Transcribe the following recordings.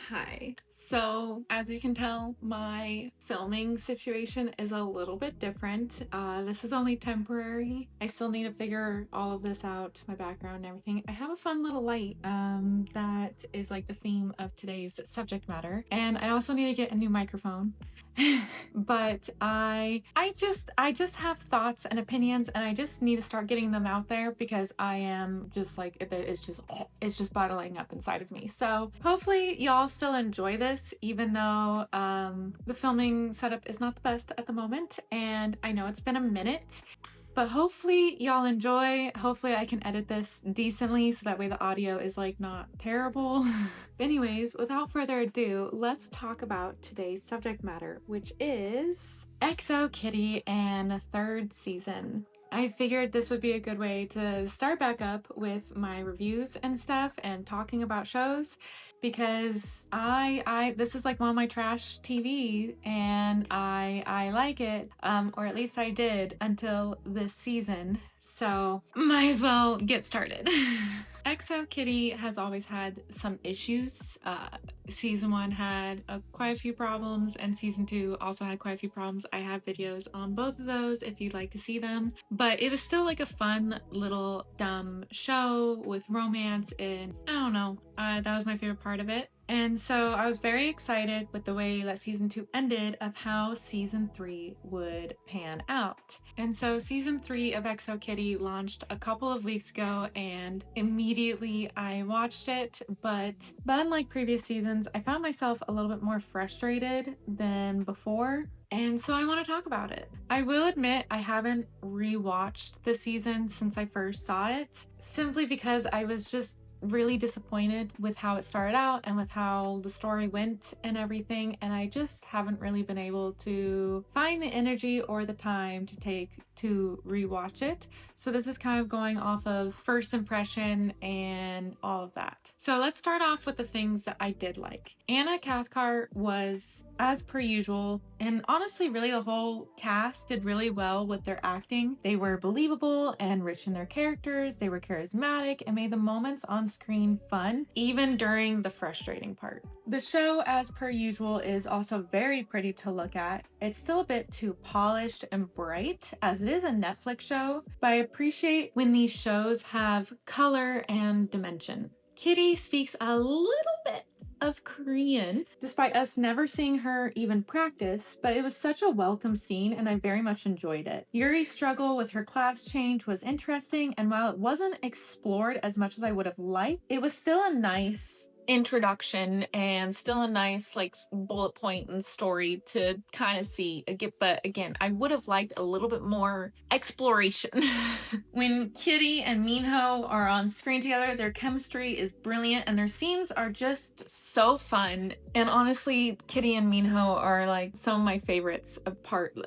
Hi. So, as you can tell, my filming situation is a little bit different. This is only temporary. I still need to figure all of this out, my background and everything. I have a fun little light that is like the theme of today's subject matter, and I also need to get a new microphone. But I just have thoughts and opinions, and I just need to start getting them out there because I am just like it's just bottling up inside of me. So hopefully y'all still enjoy this, even though the filming setup is not the best at the moment, and I know it's been a minute. But hopefully y'all enjoy. Hopefully I can edit this decently so that way the audio is like not terrible. Anyways, without further ado, let's talk about today's subject matter, which is XO Kitty and the third season. I figured this would be a good way to start back up with my reviews and stuff and talking about shows, because I this is like one of my trash TV, and I like it, or at least I did until this season, so might as well get started. XO Kitty has always had some issues. Season 1 had quite a few problems, and season 2 also had quite a few problems. I have videos on both of those if you'd like to see them, but it was still like a fun little dumb show with romance, and I don't know, that was my favorite part of it. And so I was very excited with the way that season 2 ended, of how season 3 would pan out. And so season 3 of XO Kitty launched a couple of weeks ago, and immediately I watched it, but unlike previous seasons, I found myself a little bit more frustrated than before. And so I want to talk about it. I will admit I haven't rewatched the season since I first saw it, simply because I was just really disappointed with how it started out and with how the story went and everything, and I just haven't really been able to find the energy or the time to take to rewatch it. So this is kind of going off of first impression and all of that. So let's start off with the things that I did like. Anna Cathcart was, as per usual, and honestly really the whole cast did really well with their acting. They were believable and rich in their characters, they were charismatic, and made the moments on screen fun, even during the frustrating parts. The show, as per usual, is also very pretty to look at. It's still a bit too polished and bright, as it is a Netflix show, but I appreciate when these shows have color and dimension. Kitty speaks a little bit of Korean, despite us never seeing her even practice, but it was such a welcome scene and I very much enjoyed it. Yuri's struggle with her class change was interesting, and while it wasn't explored as much as I would have liked, it was still a nice introduction and still a nice like bullet point and story to kind of see. But again, I would have liked a little bit more exploration. When Kitty and Minho are on screen together, their chemistry is brilliant and their scenes are just so fun. And honestly, Kitty and Minho are like some of my favorites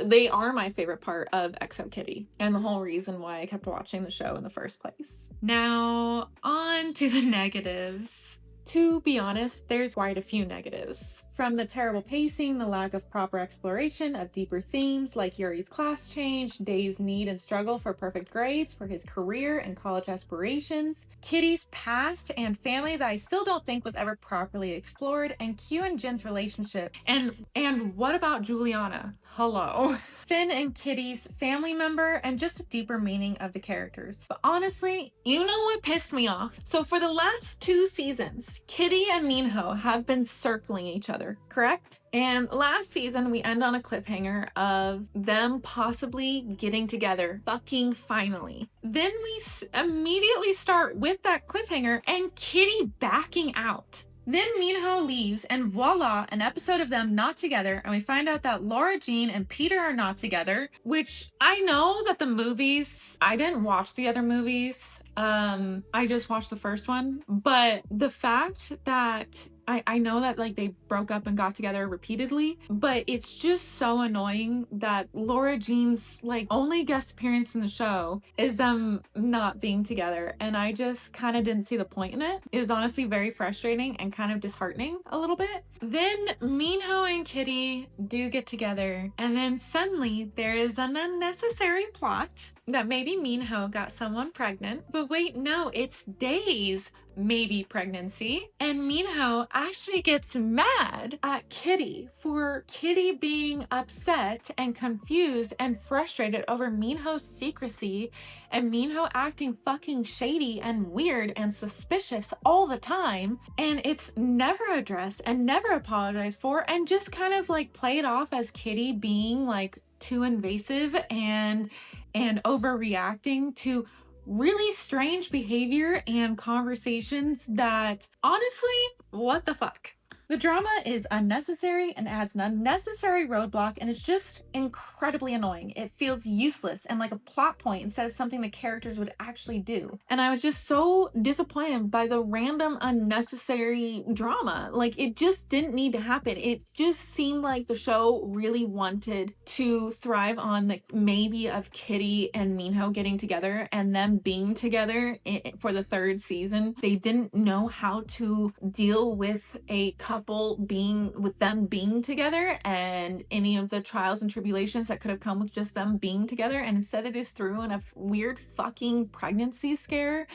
they are my favorite part of XO Kitty, and the whole reason why I kept watching the show in the first place. Now on to the negatives. To be honest, there's quite a few negatives. From the terrible pacing, the lack of proper exploration of deeper themes like Yuri's class change, Day's need and struggle for perfect grades for his career and college aspirations, Kitty's past and family that I still don't think was ever properly explored, and Q and Jin's relationship. And what about Juliana? Hello. Finn and Kitty's family member, and just a deeper meaning of the characters. But honestly, you know what pissed me off? So for the last 2 seasons, Kitty and Minho have been circling each other, correct? And last season, we end on a cliffhanger of them possibly getting together, fucking finally. Then we immediately start with that cliffhanger and Kitty backing out. Then Minho leaves, and voila, an episode of them not together, and we find out that Laura Jean and Peter are not together, which I know that the movies, I didn't watch the other movies, I just watched the first one, but the fact that I know that like they broke up and got together repeatedly, but it's just so annoying that Laura Jean's like only guest appearance in the show is them not being together, and I just kind of didn't see the point in it. It was honestly very frustrating and kind of disheartening a little bit. Then Minho and Kitty do get together, and then suddenly there is an unnecessary plot that maybe Minho got someone pregnant. But wait, no, it's Dae's maybe pregnancy. And Minho actually gets mad at Kitty for Kitty being upset and confused and frustrated over Minho's secrecy and Minho acting fucking shady and weird and suspicious all the time. And it's never addressed and never apologized for, and just kind of like played off as Kitty being like too invasive and overreacting to really strange behavior and conversations that, honestly, what the fuck? The drama is unnecessary and adds an unnecessary roadblock, and it's just incredibly annoying. It feels useless and like a plot point instead of something the characters would actually do. And I was just so disappointed by the random unnecessary drama. Like, it just didn't need to happen. It just seemed like the show really wanted to thrive on the maybe of Kitty and Minho getting together and them being together for the third season. They didn't know how to deal with a couple with them being together and any of the trials and tribulations that could have come with just them being together, and instead they just threw in a weird fucking pregnancy scare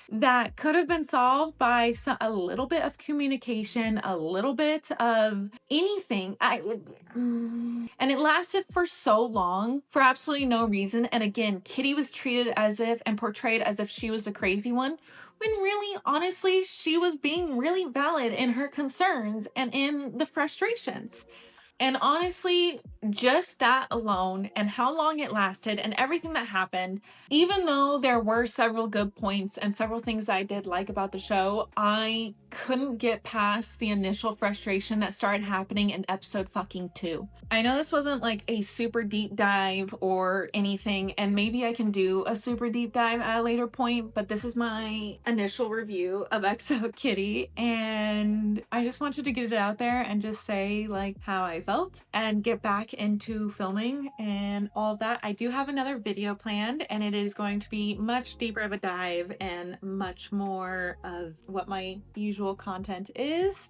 that could have been solved by a little bit of communication, a little bit of anything. And it lasted for so long for absolutely no reason. And again, Kitty was treated as if and portrayed as if she was the crazy one, when really, honestly, she was being really valid in her concerns and in the frustrations. And honestly, just that alone and how long it lasted and everything that happened, even though there were several good points and several things I did like about the show, I couldn't get past the initial frustration that started happening in episode fucking 2. I know this wasn't like a super deep dive or anything, and maybe I can do a super deep dive at a later point, but this is my initial review of XO Kitty, and I just wanted to get it out there and just say like how I felt and get back into filming and all of that. I do have another video planned, and it is going to be much deeper of a dive and much more of what my usual content is.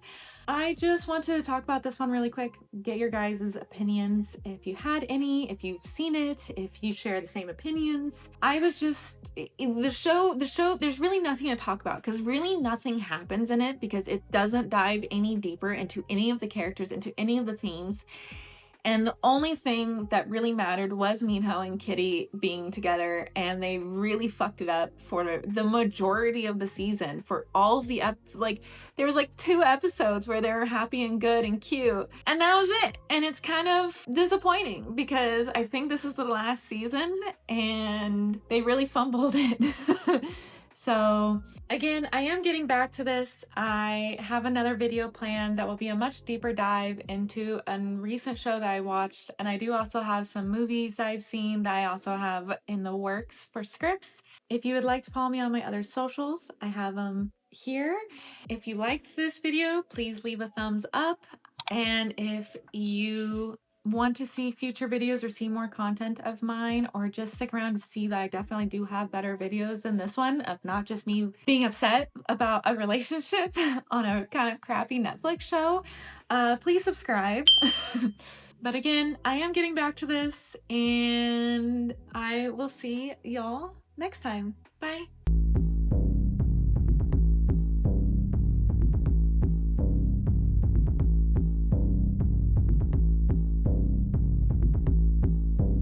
I just wanted to talk about this one really quick, get your guys' opinions if you had any, if you've seen it, if you share the same opinions. I was just, the show, there's really nothing to talk about because really nothing happens in it because it doesn't dive any deeper into any of the characters, into any of the themes. And the only thing that really mattered was Minho and Kitty being together, and they really fucked it up for the majority of the season. For all of the there was like 2 episodes where they were happy and good and cute, and that was it. And it's kind of disappointing because I think this is the last season, and they really fumbled it. So again, I am getting back to this. I have another video planned that will be a much deeper dive into a recent show that I watched, and I do also have some movies I've seen that I also have in the works for scripts. If you would like to follow me on my other socials, I have them here. If you liked this video, please leave a thumbs up, and if you want to see future videos or see more content of mine, or just stick around to see that I definitely do have better videos than this one of not just me being upset about a relationship on a kind of crappy Netflix show, please subscribe. But again, I am getting back to this, and I will see y'all next time. Bye.